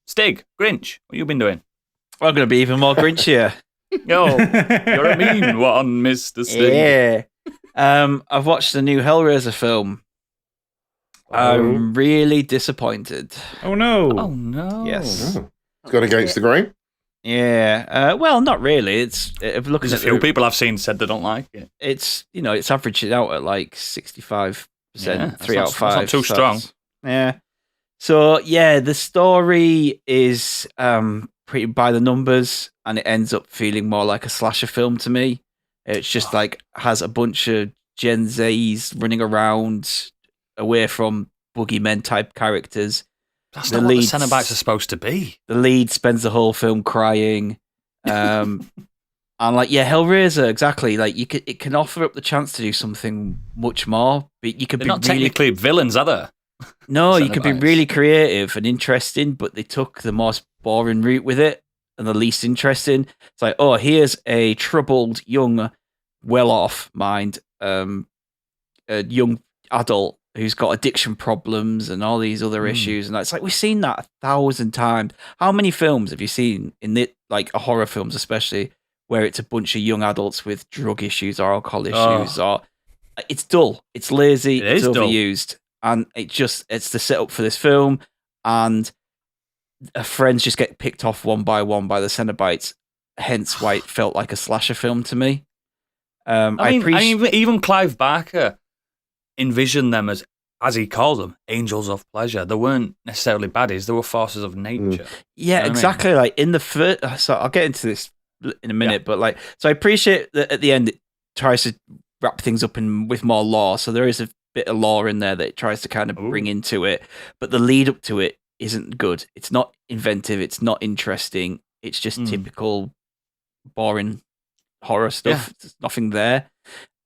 Stig, Grinch, what you been doing? I'm going to be even more Grinchier. Oh, you're a mean one, Mr. Stig. Yeah. I've watched the new Hellraiser film. I'm really disappointed. Oh no! Oh no! Yes. Oh. It's gone against the grain? Yeah. Well, not really. It's There's a few people I've seen said they don't like it. It's it's averaging out at like 65%, 3 out of 5. That's not too strong. Yeah. So yeah, the story is pretty by the numbers, and it ends up feeling more like a slasher film to me. It's just has a bunch of Gen Zs running around away from boogeymen type characters. That's not what the Cenobites are supposed to be. The lead spends the whole film crying. And Hellraiser, exactly. It can offer up the chance to do something much more. But you could They're not technically villains, are they? No, you could be really creative and interesting, but they took the most boring route with it and the least interesting. It's like, oh, here's a troubled, young, well-off mind, a young adult who's got addiction problems and all these other issues. And it's like, we've seen that 1,000 times. How many films have you seen in horror films, especially, where it's a bunch of young adults with drug issues or alcohol issues? Or it's dull, it's lazy, it's overused. Dull. And it's the setup for this film, and friends just get picked off one by one by the Cenobites. Hence why it felt like a slasher film to me. Even Clive Barker envisioned them as he calls them, angels of pleasure. They weren't necessarily baddies; they were forces of nature. Yeah, you know exactly. I mean? Like in the first, so I'll get into this in a minute, but so I appreciate that at the end it tries to wrap things up with more lore. So there is a bit of lore in there that it tries to kind of bring into it, but the lead up to it isn't good. It's not inventive. It's not interesting. It's just typical boring horror stuff. Yeah. There's nothing there.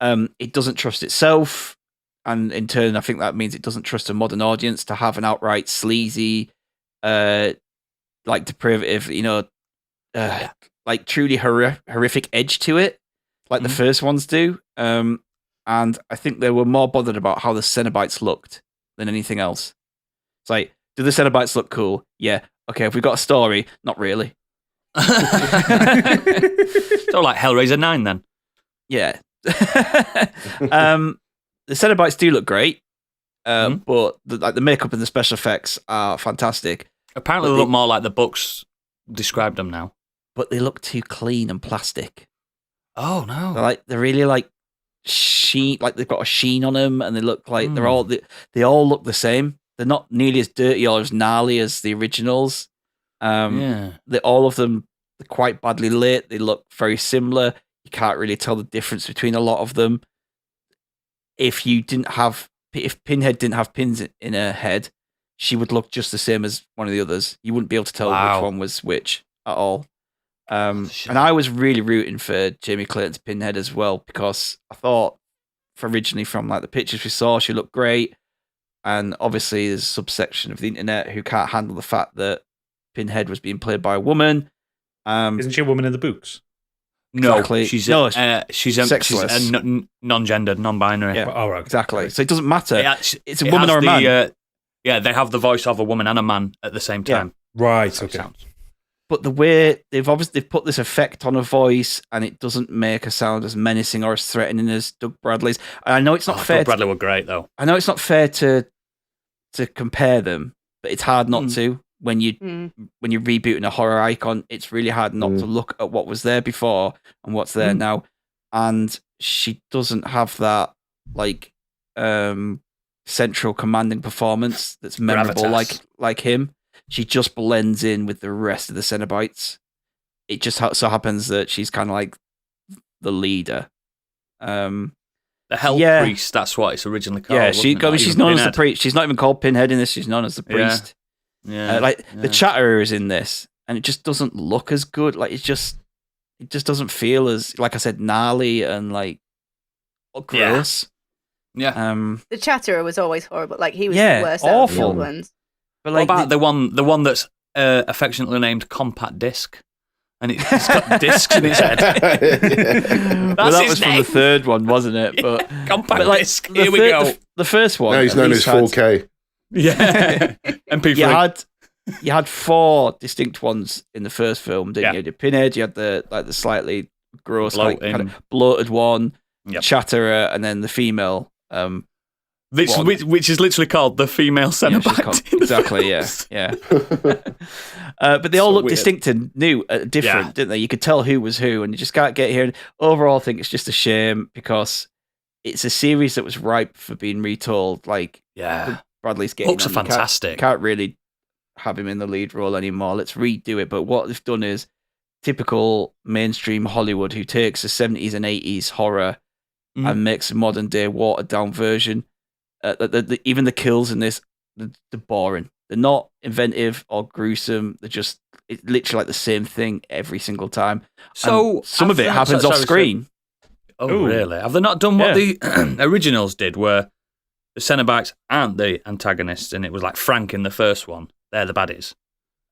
It doesn't trust itself, and in turn, I think that means it doesn't trust a modern audience to have an outright sleazy, deprivative, truly horrific edge to it, like the first ones do. And I think they were more bothered about how the Cenobites looked than anything else. It's like, do the Cenobites look cool? Yeah. Okay, have we got a story? Not really. It's all like Hellraiser 9 then. Yeah. The Cenobites do look great, but the makeup and the special effects are fantastic. Apparently they look more like the books described them now. But they look too clean and plastic. Oh, no. They're really sheen, they've got a sheen on them, and they look like they all look the same. They're not nearly as dirty or as gnarly as the originals. All of them are quite badly lit. They look very similar. You can't really tell the difference between a lot of them. If Pinhead didn't have pins in her head, she would look just the same as one of the others. You wouldn't be able to tell which one was which at all. And I was really rooting for Jamie Clayton's Pinhead as well, because I thought originally from the pictures we saw, she looked great. And obviously there's a subsection of the internet who can't handle the fact that Pinhead was being played by a woman. Isn't she a woman in the books? No, exactly. she's sexless. Non-gendered, non-binary. Yeah, right. Exactly. So it doesn't matter. It's a woman or a man. They have the voice of a woman and a man at the same time. Yeah. Right, okay. But the way they've put this effect on her voice, and it doesn't make her sound as menacing or as threatening as Doug Bradley's. And I know it's not fair. Doug Bradley were great, though. I know it's not fair to compare them, but it's hard not to when you're rebooting a horror icon. It's really hard not to look at what was there before and what's there now. And she doesn't have that central commanding performance that's memorable like him. She just blends in with the rest of the Cenobites. It just so happens that she's kind of like the leader. The Hell Priest, that's what it's originally called. Yeah, she's known as the priest. She's not even called Pinhead in this. She's known as the priest. Yeah. The Chatterer is in this, and it just doesn't look as good. It just doesn't feel as, like I said, gnarly and gross. Yeah. The Chatterer was always horrible. He was the worst out of the old ones. But what about the one that's affectionately named Compact Disc? And it's got discs in its head. Well, that was from the third one, wasn't it? But Compact Disc, here we go. The first one. No, he's known as 4K. Yeah. MP3. you had 4 distinct ones in the first film, didn't you? You had Pinhead, you had the slightly gross, kind of bloated one, Chatterer, and then the female. Which is literally called the female Cenobite. Exactly, yeah. But they all look distinct and new, different, didn't they? You could tell who was who, and you just can't get here. And overall, I think it's just a shame because it's a series that was ripe for being retold. Like, Bradley's getting Hooks are fantastic. Can't really have him in the lead role anymore. Let's redo it. But what they've done is typical mainstream Hollywood, who takes the 70s and 80s horror and makes a modern day watered down version. Even the kills in this, they're boring. They're not inventive or gruesome. They're just literally like the same thing every single time. So some of it happens off screen. Really? Have they not done what the originals did, where the Cenobites aren't the antagonists, and it was like Frank in the first one? They're the baddies.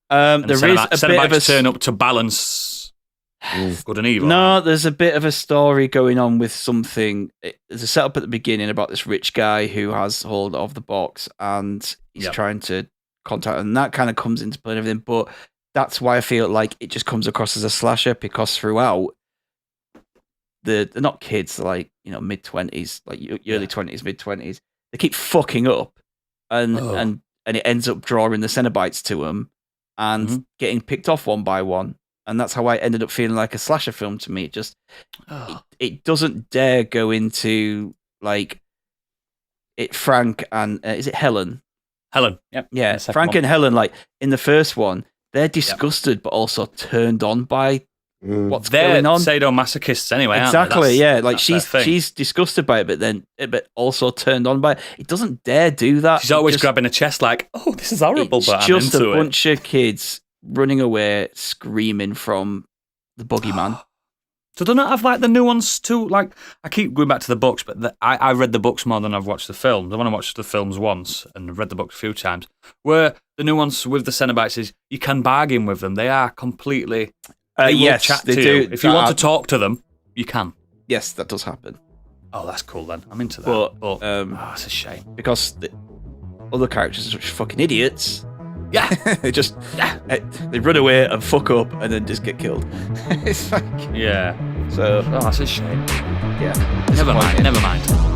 There is a bit of a turn up to balance good and evil. No, there's a bit of a story going on with something. There's a setup at the beginning about this rich guy who has hold of the box, and he's trying to contact them, and that kind of comes into play and everything. But that's why I feel like it just comes across as a slasher, because throughout they're not kids, they're like, mid-20s, like early 20s, mid-20s. They keep fucking up, and it ends up drawing the Cenobites to them and getting picked off one by one. And that's how I ended up feeling like a slasher film to me. It doesn't dare go into like Frank and is it Helen? Helen, yep. Yeah, Frank and Helen. Like in the first one, they're disgusted but also turned on by what's going on. They're sadomasochists anyway. Exactly. Yeah, like she's disgusted by it, but also turned on by it. It doesn't dare do that. She's always grabbing her chest like, "Oh, this is horrible." But I'm just into a bunch of kids running away, screaming from the boogeyman. So do not have like the nuance too? Like, I keep going back to the books, but I read the books more than I've watched the films. I've only watched the films once and read the books a few times. Where the nuance with the Cenobites is you can bargain with them. They are completely. They chat to you. If you want to talk to them, you can. Yes, that does happen. Oh, that's cool then. I'm into that. But it's a shame because the other characters are such fucking idiots. Yeah, they run away and fuck up and then just get killed. It's like So that's a shame. Yeah, never mind.